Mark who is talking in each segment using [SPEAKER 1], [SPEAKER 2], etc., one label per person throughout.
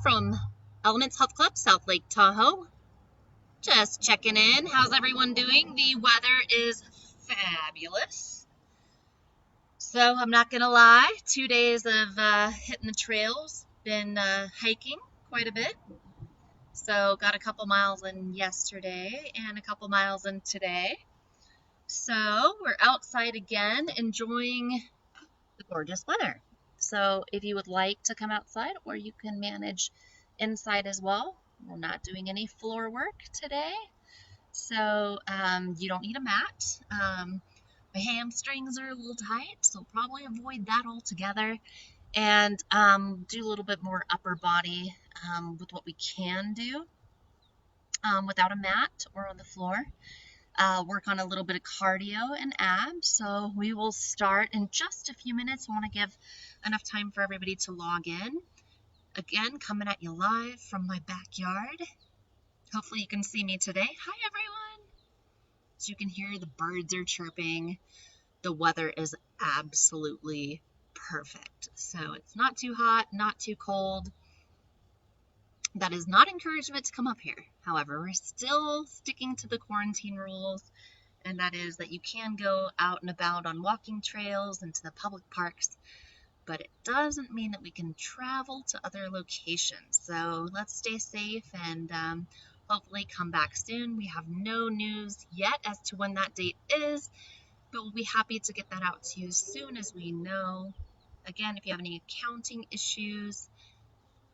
[SPEAKER 1] from Elements Health Club, South Lake Tahoe. Just checking in. How's everyone doing? The weather is fabulous. So I'm not going to lie, 2 days of hitting the trails, been hiking quite a bit. So got a couple miles in yesterday and a couple miles in today. So we're outside again enjoying the gorgeous weather. So if you would like to come outside, or you can manage inside as well. We're not doing any floor work today, so you don't need a mat. My hamstrings are a little tight, so probably avoid that altogether, and do a little bit more upper body with what we can do without a mat or on the floor. Work on a little bit of cardio and abs. So we will start in just a few minutes. I want to give enough time for everybody to log in. Again, coming at you live from my backyard. Hopefully you can see me today. Hi everyone. As you can hear, the birds are chirping. The weather is absolutely perfect. So it's not too hot, not too cold. That is not encouragement to come up here. However, we're still sticking to the quarantine rules, and that is that you can go out and about on walking trails and to the public parks, but it doesn't mean that we can travel to other locations. So let's stay safe and hopefully come back soon. We have no news yet as to when that date is, but we'll be happy to get that out to you as soon as we know. Again, if you have any accounting issues,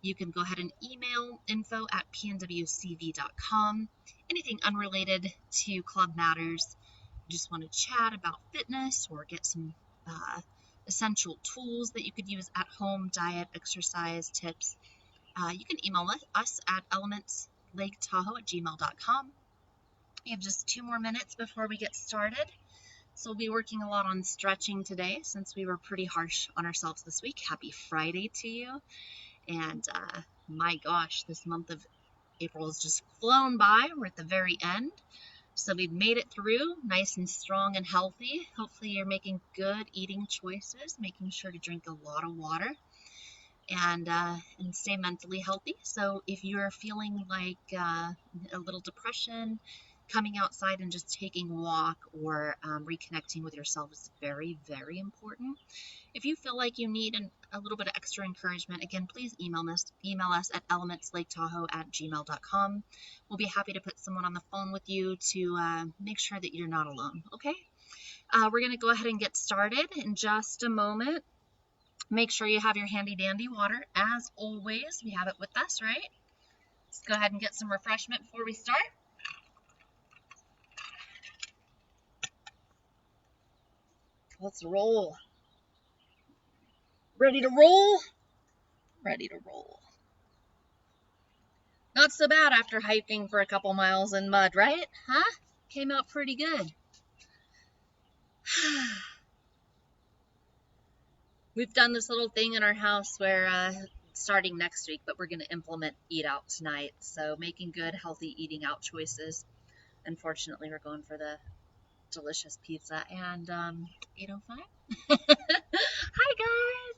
[SPEAKER 1] you can go ahead and email info@pnwcv.com. Anything unrelated to Club Matters, you just want to chat about fitness or get some essential tools that you could use at home, diet, exercise tips, you can email us at elementslaketahoe@gmail.com. We have just 2 more minutes before we get started. So we'll be working a lot on stretching today since we were pretty harsh on ourselves this week. Happy Friday to you. And my gosh, this month of April has just flown by. We're at the very end. So we've made it through nice and strong and healthy. Hopefully you're making good eating choices, making sure to drink a lot of water and stay mentally healthy. So if you're feeling like a little depression, coming outside and just taking a walk or reconnecting with yourself is very, very important. If you feel like you need a little bit of extra encouragement, again, please email us at elementslaketahoe@gmail.com. We'll be happy to put someone on the phone with you to make sure that you're not alone, okay? We're going to go ahead and get started in just a moment. Make sure you have your handy-dandy water. As always, we have it with us, right? Let's go ahead and get some refreshment before we start. Let's roll. Ready to roll? Ready to roll. Not so bad after hiking for a couple miles in mud, right? Huh? Came out pretty good. We've done this little thing in our house where starting next week, but we're going to implement eat out tonight. So making good, healthy eating out choices. Unfortunately, we're going for the delicious pizza and 8:05. Hi guys.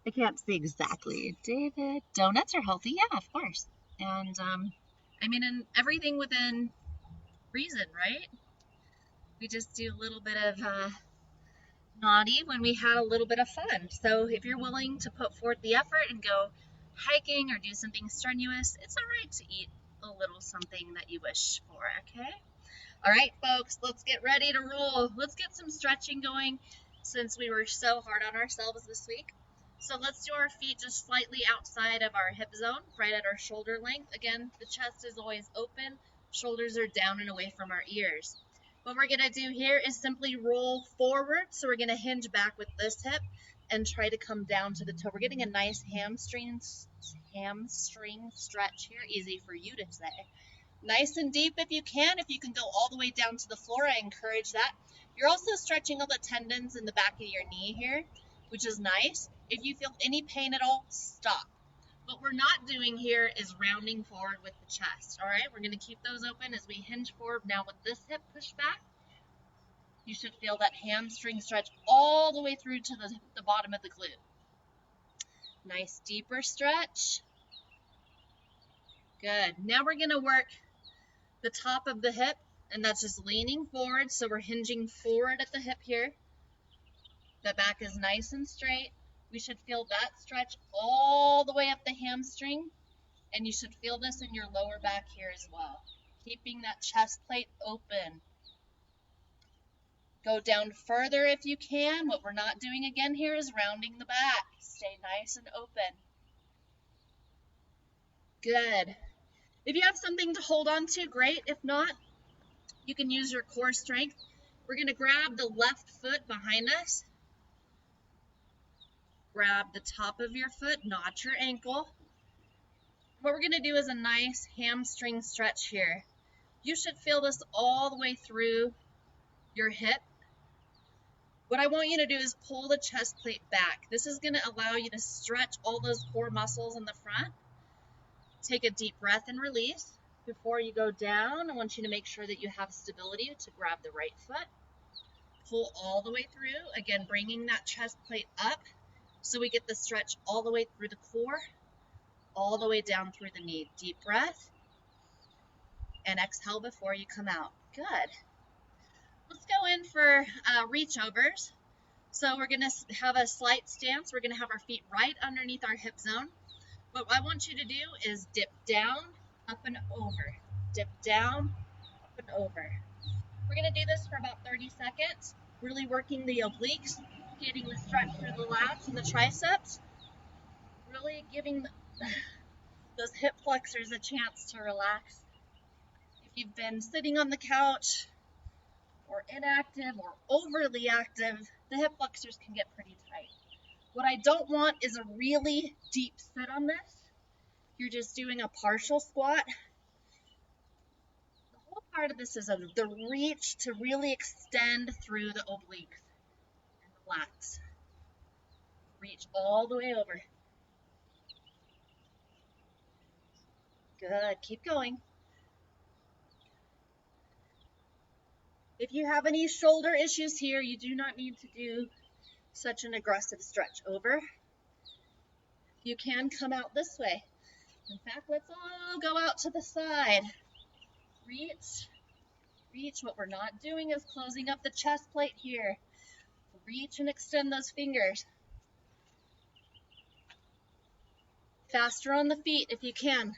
[SPEAKER 1] I can't see exactly. David, donuts are healthy? Yeah, of course. And I mean, and everything within reason, right? We just do a little bit of naughty when we had a little bit of fun. So if you're willing to put forth the effort and go hiking or do something strenuous, it's all right to eat a little something that you wish for, okay? All right, folks, let's get ready to roll. Let's get some stretching going since we were so hard on ourselves this week. So let's do our feet just slightly outside of our hip zone, right at our shoulder length. Again, the chest is always open. Shoulders are down and away from our ears. What we're going to do here is simply roll forward. So we're going to hinge back with this hip and try to come down to the toe. We're getting a nice hamstring stretch here. Easy for you to say. Nice and deep if you can. If you can go all the way down to the floor, I encourage that. You're also stretching all the tendons in the back of your knee here, which is nice. If you feel any pain at all, stop. What we're not doing here is rounding forward with the chest, all right? We're going to keep those open as we hinge forward. Now with this hip pushed back, you should feel that hamstring stretch all the way through to the bottom of the glute. Nice deeper stretch. Good. Now we're going to work the top of the hip, and that's just leaning forward. So we're hinging forward at the hip here. The back is nice and straight. We should feel that stretch all the way up the hamstring, and you should feel this in your lower back here as well. Keeping that chest plate open. Go down further if you can. What we're not doing again here is rounding the back. Stay nice and open. Good. If you have something to hold on to, great. If not, you can use your core strength. We're going to grab the left foot behind us. Grab the top of your foot, not your ankle. What we're going to do is a nice hamstring stretch here. You should feel this all the way through your hip. What I want you to do is pull the chest plate back. This is going to allow you to stretch all those core muscles in the front. Take a deep breath and release. Before you go down, I want you to make sure that you have stability to grab the right foot. Pull all the way through. Again, bringing that chest plate up so we get the stretch all the way through the core, all the way down through the knee. Deep breath. And exhale before you come out. Good. Let's go in for reach overs. So we're going to have a slight stance. We're going to have our feet right underneath our hip zone. What I want you to do is dip down, up and over. Dip down, up and over. We're going to do this for about 30 seconds, really working the obliques, getting the stretch through the lats and the triceps, really giving those hip flexors a chance to relax. If you've been sitting on the couch or inactive or overly active, the hip flexors can get pretty tight. What I don't want is a really deep sit on this. You're just doing a partial squat. The whole part of this is the reach to really extend through the obliques and the lats. Reach all the way over. Good. Keep going. If you have any shoulder issues here, you do not need to do such an aggressive stretch over. You can come out this way. In fact, let's all go out to the side. Reach, reach. What we're not doing is closing up the chest plate here. Reach and extend those fingers. Faster on the feet if you can.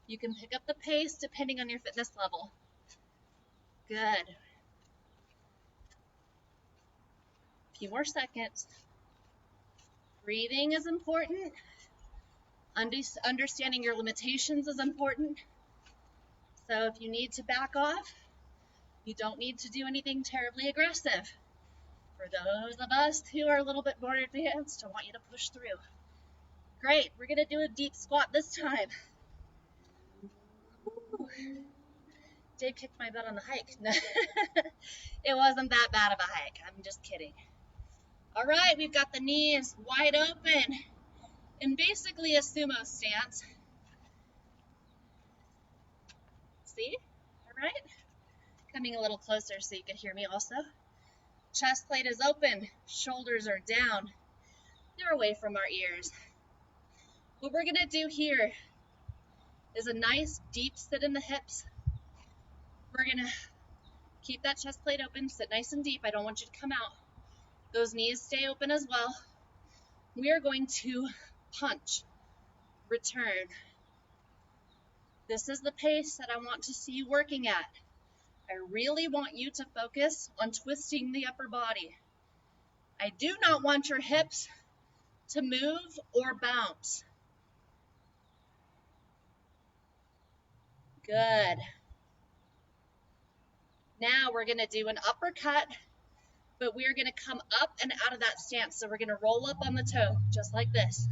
[SPEAKER 1] You can pick up the pace depending on your fitness level. Good. A few more seconds. Breathing is important. Understanding your limitations is important. So if you need to back off, you don't need to do anything terribly aggressive. For those of us who are a little bit more advanced, I want you to push through. Great, we're going to do a deep squat this time. Ooh. Dave kicked my butt on the hike. It wasn't that bad of a hike. I'm just kidding. All right, we've got the knees wide open in basically a sumo stance. See? All right. Coming a little closer so you can hear me also. Chest plate is open. Shoulders are down. They're away from our ears. What we're going to do here is a nice deep sit in the hips. We're going to keep that chest plate open, sit nice and deep. I don't want you to come out. Those knees stay open as well. We are going to punch, return. This is the pace that I want to see you working at. I really want you to focus on twisting the upper body. I do not want your hips to move or bounce. Good. Now we're going to do an uppercut, but we're going to come up and out of that stance. So we're going to roll up on the toe, just like this.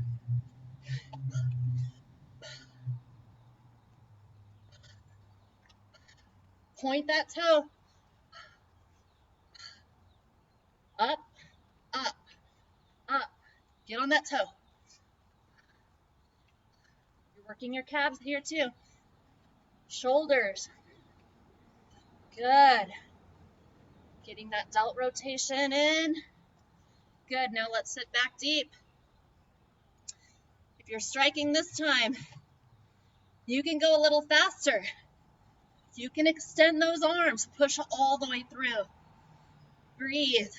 [SPEAKER 1] Point that toe. Up, up, up. Get on that toe. You're working your calves here too. Shoulders. Good. Getting that delt rotation in. Good. Now let's sit back deep. If you're striking this time, you can go a little faster. You can extend those arms, push all the way through. Breathe.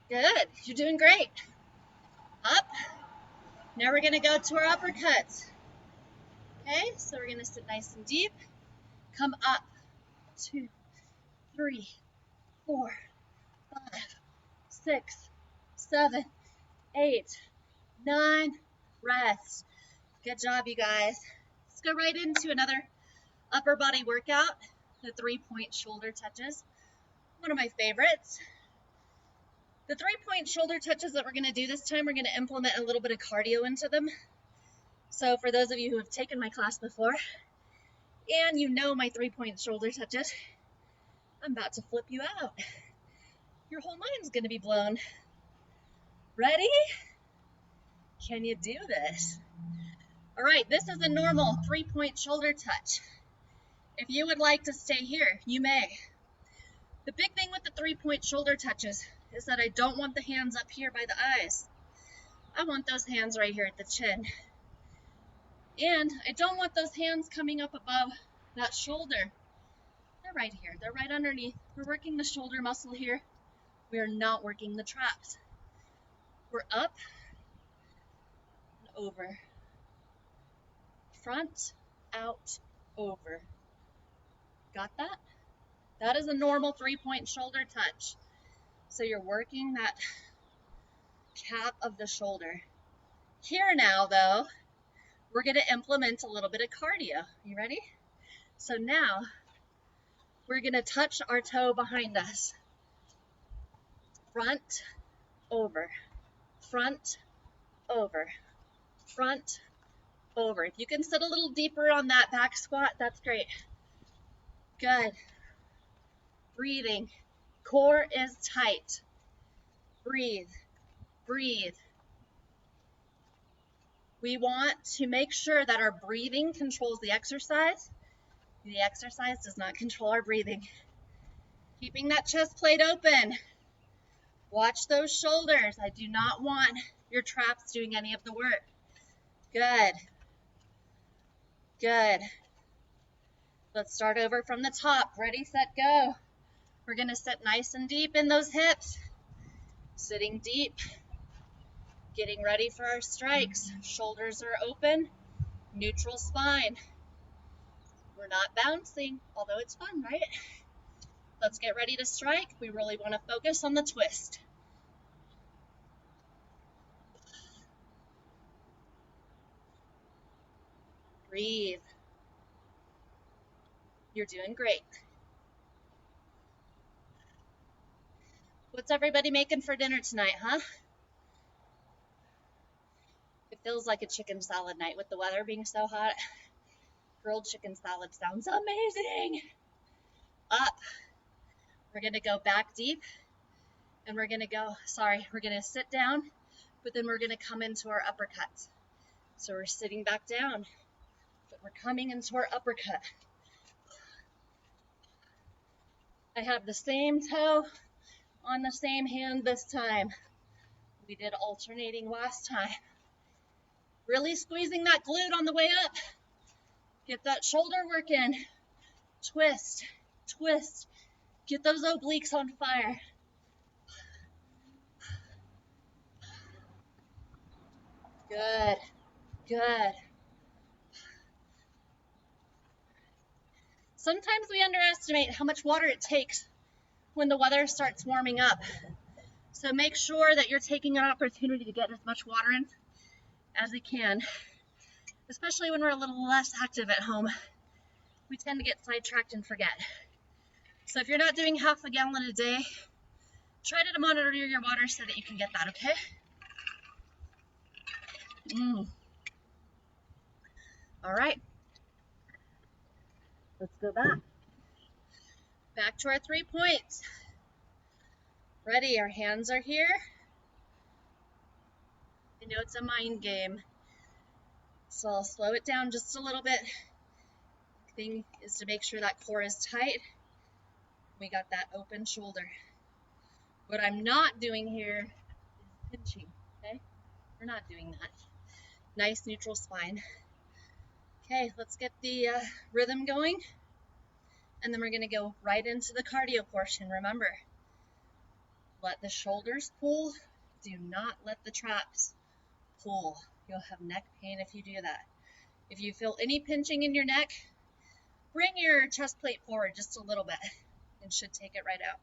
[SPEAKER 1] Good, you're doing great. Up. Now we're gonna go to our uppercuts. Okay, so we're gonna sit nice and deep. Come up. 2, 3, 4, 5, 6, 7, 8, 9. Rest. Good job, you guys. Let's go right into another upper body workout, the 3-point shoulder touches. One of my favorites. The 3-point shoulder touches that we're going to do this time, we're going to implement a little bit of cardio into them. So for those of you who have taken my class before, and you know my 3-point shoulder touches, I'm about to flip you out. Your whole mind's going to be blown. Ready? Can you do this? All right, this is a normal 3-point shoulder touch. If you would like to stay here, you may. The big thing with the 3-point shoulder touches is that I don't want the hands up here by the eyes. I want those hands right here at the chin. And I don't want those hands coming up above that shoulder. They're right here. They're right underneath. We're working the shoulder muscle here. We are not working the traps. We're up and over. Front, out, over. Got that? That is a normal 3-point shoulder touch. So you're working that cap of the shoulder. Here now, though, we're going to implement a little bit of cardio. You ready? So now we're going to touch our toe behind us. Front, over. Front, over. Front, over. If you can sit a little deeper on that back squat, that's great. Good. Breathing. Core is tight. Breathe. Breathe. We want to make sure that our breathing controls the exercise. The exercise does not control our breathing. Keeping that chest plate open. Watch those shoulders. I do not want your traps doing any of the work. Good. Good. Let's start over from the top. Ready, set, go. We're going to sit nice and deep in those hips. Sitting deep. Getting ready for our strikes. Shoulders are open. Neutral spine. We're not bouncing, although it's fun, right? Let's get ready to strike. We really want to focus on the twist. Breathe. You're doing great. What's everybody making for dinner tonight, huh? It feels like a chicken salad night with the weather being so hot. Grilled chicken salad sounds amazing. Up. We're going to go back deep. And we're going to sit down, but then we're going to come into our uppercuts. So we're sitting back down, but we're coming into our uppercut. I have the same toe on the same hand this time. We did alternating last time. Really squeezing that glute on the way up. Get that shoulder working. Twist, twist. Get those obliques on fire. Good, good. Sometimes we underestimate how much water it takes when the weather starts warming up. So make sure that you're taking an opportunity to get as much water in as you can, especially when we're a little less active at home. We tend to get sidetracked and forget. So if you're not doing half a gallon a day, try to monitor your water so that you can get that, okay? All right. Let's go back. Back to our 3 points. Ready, our hands are here. I know it's a mind game, so I'll slow it down just a little bit. The thing is to make sure that core is tight. We got that open shoulder. What I'm not doing here pinching, okay? We're not doing that. Nice neutral spine. Okay, let's get the rhythm going, and then we're gonna go right into the cardio portion. Remember, let the shoulders pull. Do not let the traps pull. You'll have neck pain if you do that. If you feel any pinching in your neck, bring your chest plate forward just a little bit and should take it right out.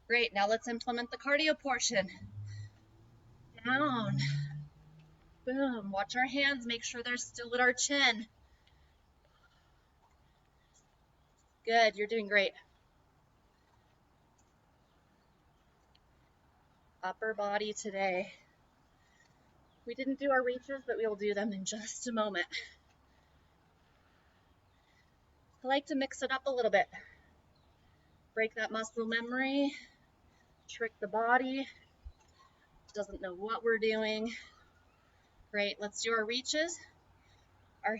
[SPEAKER 1] Great, now let's implement the cardio portion. Down, boom, watch our hands, make sure they're still at our chin. Good, you're doing great. Upper body today. We didn't do our reaches, but we will do them in just a moment. I like to mix it up a little bit. Break that muscle memory, trick the body, doesn't know what we're doing. Great, let's do our reaches. Our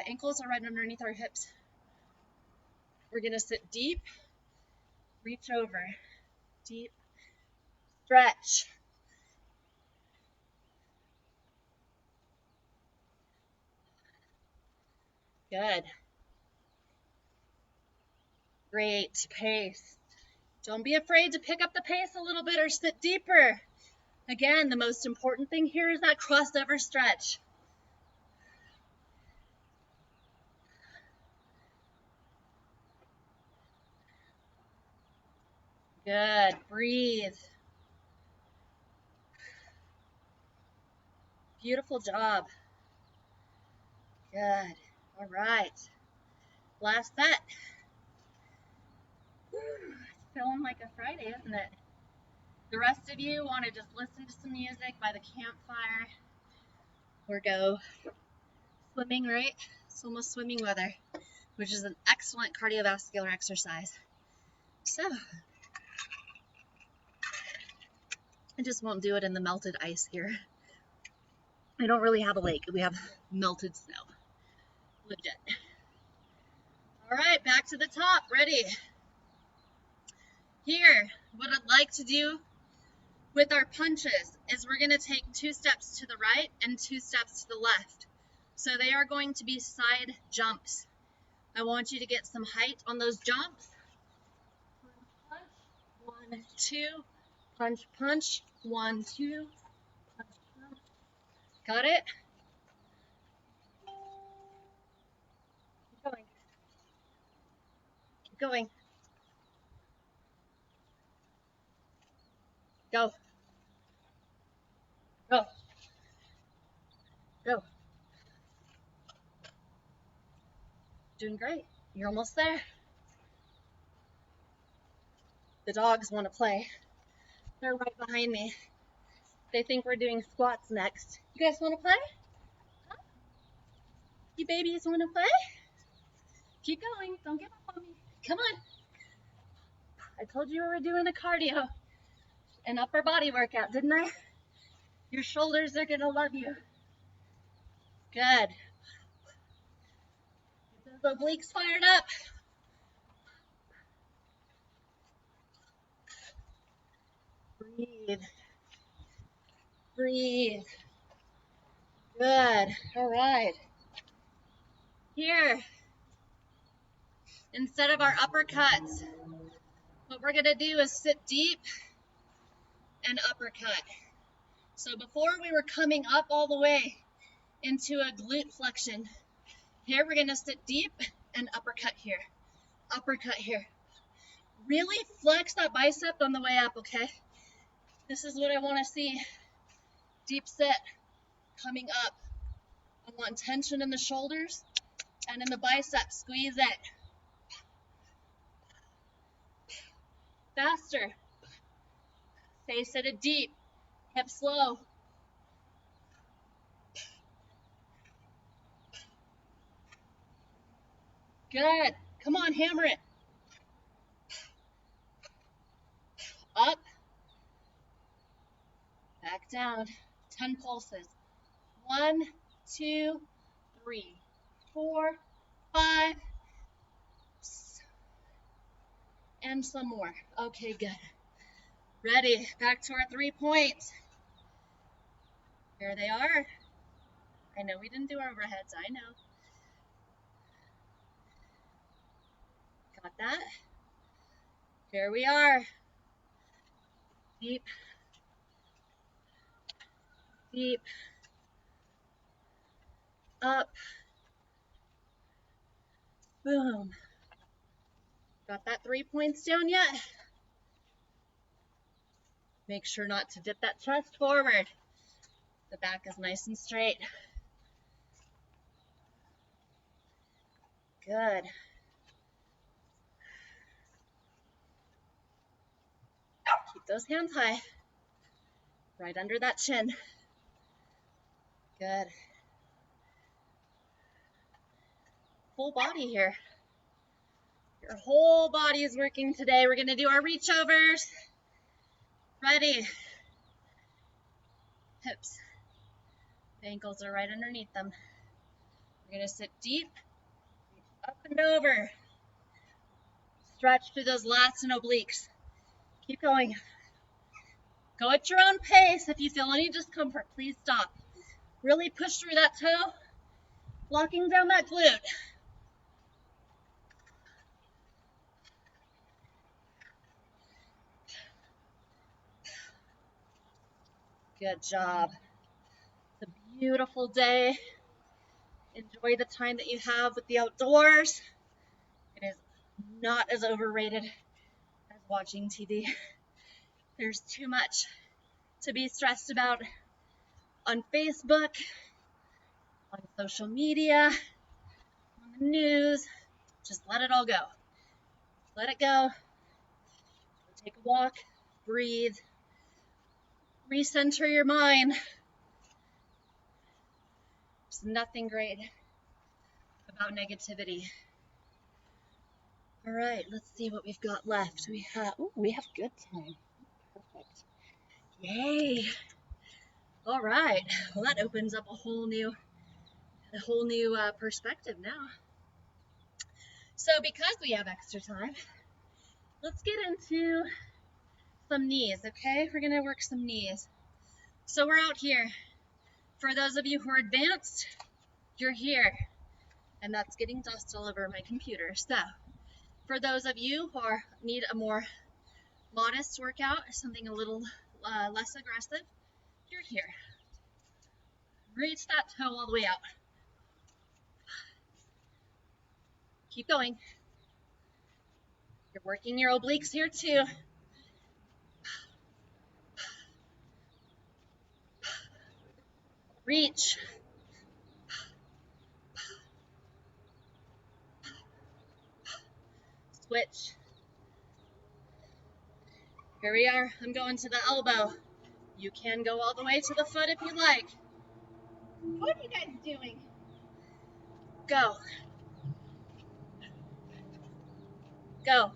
[SPEAKER 1] ankles are right underneath our hips. We're gonna sit deep, reach over, deep, stretch. Good. Great pace. Don't be afraid to pick up the pace a little bit or sit deeper. Again, the most important thing here is that crossover stretch. Good. Breathe. Beautiful job. Good. All right. Last set. It's feeling like a Friday, isn't it? The rest of you want to just listen to some music by the campfire or go swimming, right? It's almost swimming weather, which is an excellent cardiovascular exercise. So, I just won't do it in the melted ice here. I don't really have a lake. We have melted snow. Legit. All right, back to the top. Ready? Here, what I'd like to do with our punches is we're going to take 2 steps to the right and 2 steps to the left. So they are going to be side jumps. I want you to get some height on those jumps. Punch, punch. 1, 2. Punch, punch. 1, 2. Punch, punch. Got it? Keep going. Keep going. Go. Go. Go. Doing great. You're almost there. The dogs want to play. They're right behind me. They think we're doing squats next. You guys want to play? Huh? You babies want to play? Keep going. Don't give up on me. Come on. I told you we were doing a cardio, an upper body workout, didn't I? Your shoulders are going to love you. Good. Get those obliques fired up. Breathe. Breathe. Good. All right. Here, instead of our uppercuts, what we're going to do is sit deep and uppercut. So before we were coming up all the way into a glute flexion. Here we're going to sit deep and uppercut here. Uppercut here. Really flex that bicep on the way up, okay? This is what I want to see. Deep sit, coming up. I want tension in the shoulders and in the bicep. Squeeze it. Faster. Stay seated deep. Hips low. Good. Come on, hammer it. Up. Back down. 10 pulses. 1, 2, 3, 4, 5, and some more. Okay, good. Ready. Back to our 3 points. Here they are. I know we didn't do our overheads, I know. Got that? Here we are. Deep, deep, up, boom. Got that 3 points down yet? Make sure not to dip that chest forward. The back is nice and straight. Good. Keep those hands high, right under that chin. Good. Full body here. Your whole body is working today. We're gonna do our reach overs. Ready. Hips. The ankles are right underneath them. We're gonna sit deep, up and over. Stretch through those lats and obliques. Keep going. Go at your own pace. If you feel any discomfort, please stop. Really push through that toe, locking down that glute. Good job. It's a beautiful day. Enjoy the time that you have with the outdoors. It is not as overrated as watching TV. There's too much to be stressed about on Facebook, on social media, on the news. Just let it all go. Let it go. Take a walk, breathe, recenter your mind. There's nothing great about negativity. All right, let's see what we've got left. We have good time. Perfect. Yay. All right. Well, that opens up a whole new perspective now. So because we have extra time, let's get into some knees, okay? We're gonna work some knees. So we're out here. For those of you who are advanced, you're here. And that's getting dust all over my computer. So for those of you who need a more modest workout, or something a little less aggressive, you're here. Reach that toe all the way out. Keep going. You're working your obliques here too. Reach. Switch. Here we are. I'm going to the elbow. You can go all the way to the foot if you like. What are you guys doing? Go. Go.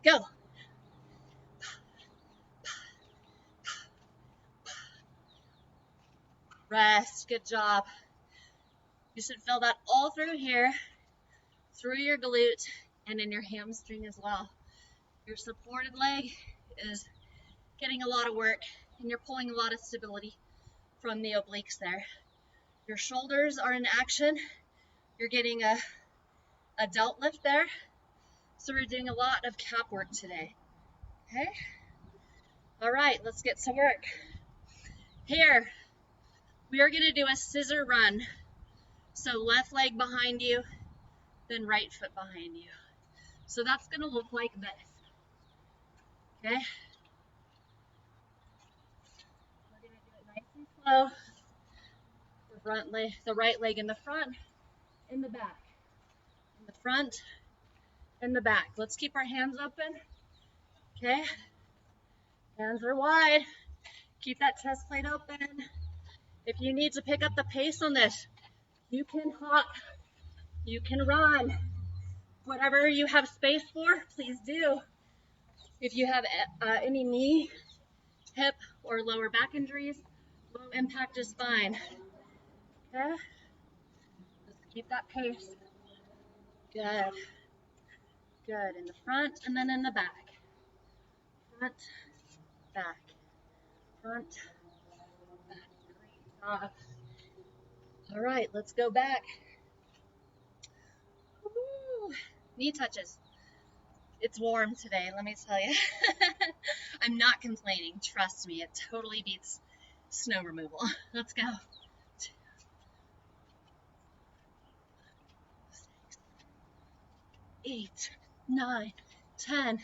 [SPEAKER 1] Go. Rest. Good job. You should feel that all through here, through your glute, and in your hamstring as well. Your supported leg is getting a lot of work, and you're pulling a lot of stability from the obliques there. Your shoulders are in action. You're getting a delt lift there. So we're doing a lot of cap work today. Okay? All right, let's get to work. Here, we are going to do a scissor run. So left leg behind you, then right foot behind you. So that's going to look like this. Okay? We're going to do it nice and slow. The right leg in the front, in the back. In the front, in the back. Let's keep our hands open. Okay? Hands are wide. Keep that chest plate open. If you need to pick up the pace on this, you can hop, you can run. Whatever you have space for, please do. If you have any knee, hip, or lower back injuries, low impact is fine. Okay? Just keep that pace. Good. Good. In the front and then in the back. Front, back. Front, back. Great job. All right, let's go back. Woo. Knee touches. It's warm today, let me tell you. I'm not complaining. Trust me, it totally beats snow removal. Let's go. 8, 9, 10,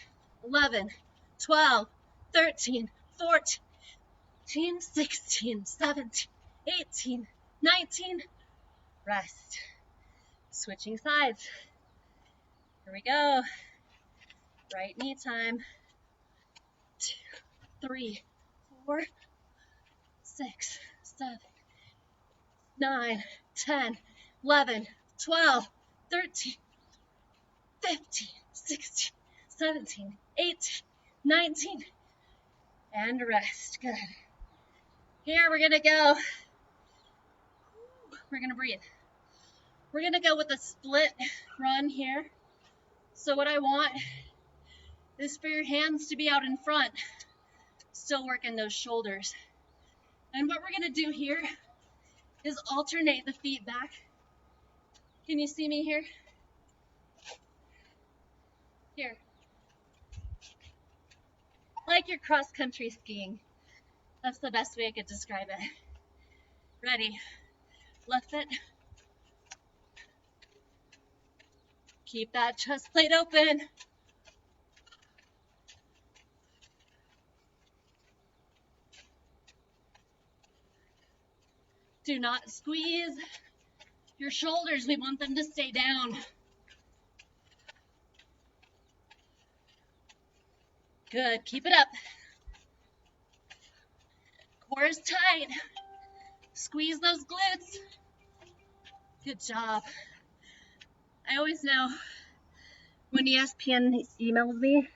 [SPEAKER 1] 11, 12, 13, 14, 16, 17, 18, 19. Rest. Switching sides. Here we go. Right knee time. 2, 3, 4, 6, 7, 9, 10, 11, 12, 13, 15, 16, 17, 18, 19, and rest. Good. Here we're gonna go. We're gonna breathe. We're gonna go with a split run here. So what I want is for your hands to be out in front, still working those shoulders. And what we're gonna do here is alternate the feet back. Can you see me here? Here. Like you're cross-country skiing. That's the best way I could describe it. Ready? Left foot. Keep that chest plate open. Do not squeeze your shoulders. We want them to stay down. Good. Keep it up. Core is tight. Squeeze those glutes. Good job. I always know when ESPN emails me,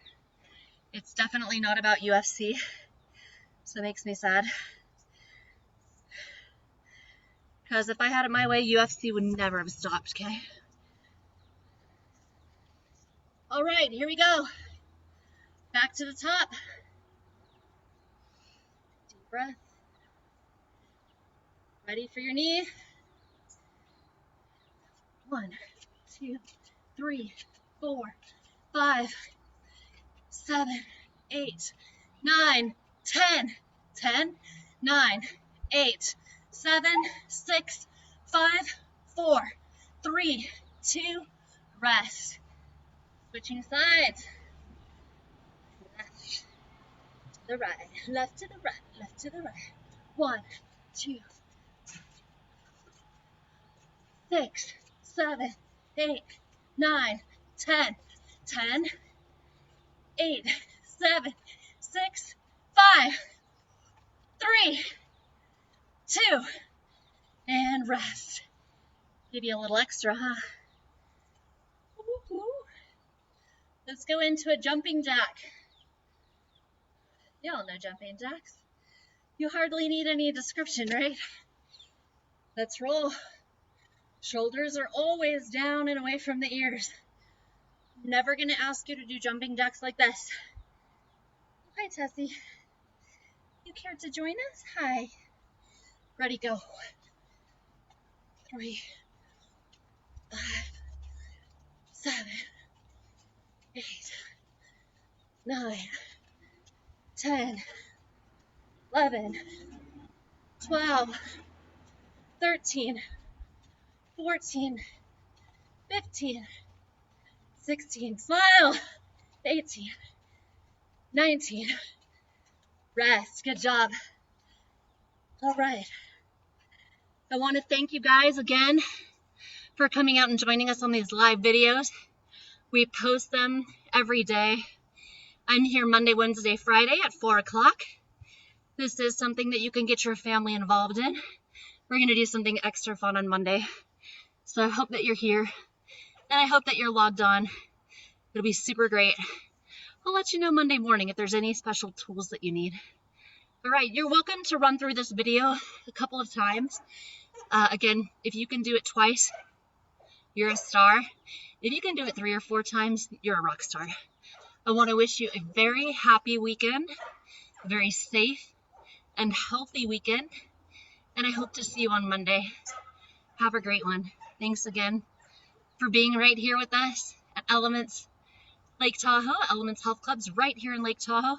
[SPEAKER 1] it's definitely not about UFC. So it makes me sad. Because if I had it my way, UFC would never have stopped, okay? All right, here we go. Back to the top. Deep breath. Ready for your knee? 1, 2, 3, 4, 5, 7, 8, 9, 10, 10, 9, 8, 7, 6, 5, 4, 3, 2, rest. Switching sides. Left to the right, left to the right, left to the right. 1, 2, 6, 7, 8, 9, 10, 10, 8, 7, 6, 5, 3, 2, and rest. Give you a little extra, huh? Let's go into a jumping jack. You all know jumping jacks. You hardly need any description, right? Let's roll. Shoulders are always down and away from the ears. I'm never going to ask you to do jumping jacks like this. Hi, Tessie. You care to join us? Hi. Ready, go. 3, 5, 7, 8, 9, 10, 11, 12, 13, 14, 15, 16, smile, 18, 19, rest. Good job. All right. I want to thank you guys again for coming out and joining us on these live videos. We post them every day. I'm here Monday, Wednesday, Friday at 4 o'clock. This is something that you can get your family involved in. We're going to do something extra fun on Monday. So I hope that you're here, and I hope that you're logged on. It'll be super great. I'll let you know Monday morning if there's any special tools that you need. All right, you're welcome to run through this video a couple of times. Again, if you can do it twice, You're a star. If you can do it 3 or 4 times, you're a rock star. I want to wish you a very happy weekend, a very safe and healthy weekend, and I hope to see you on Monday. Have a great one. Thanks again for being right here with us at Elements Lake Tahoe, Elements Health Club's right here in Lake Tahoe.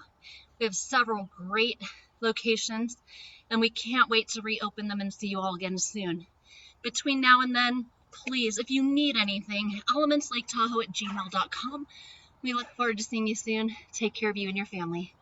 [SPEAKER 1] We have several great locations, and we can't wait to reopen them and see you all again soon. Between now and then, please, if you need anything, elementslaketahoe@gmail.com. We look forward to seeing you soon. Take care of you and your family.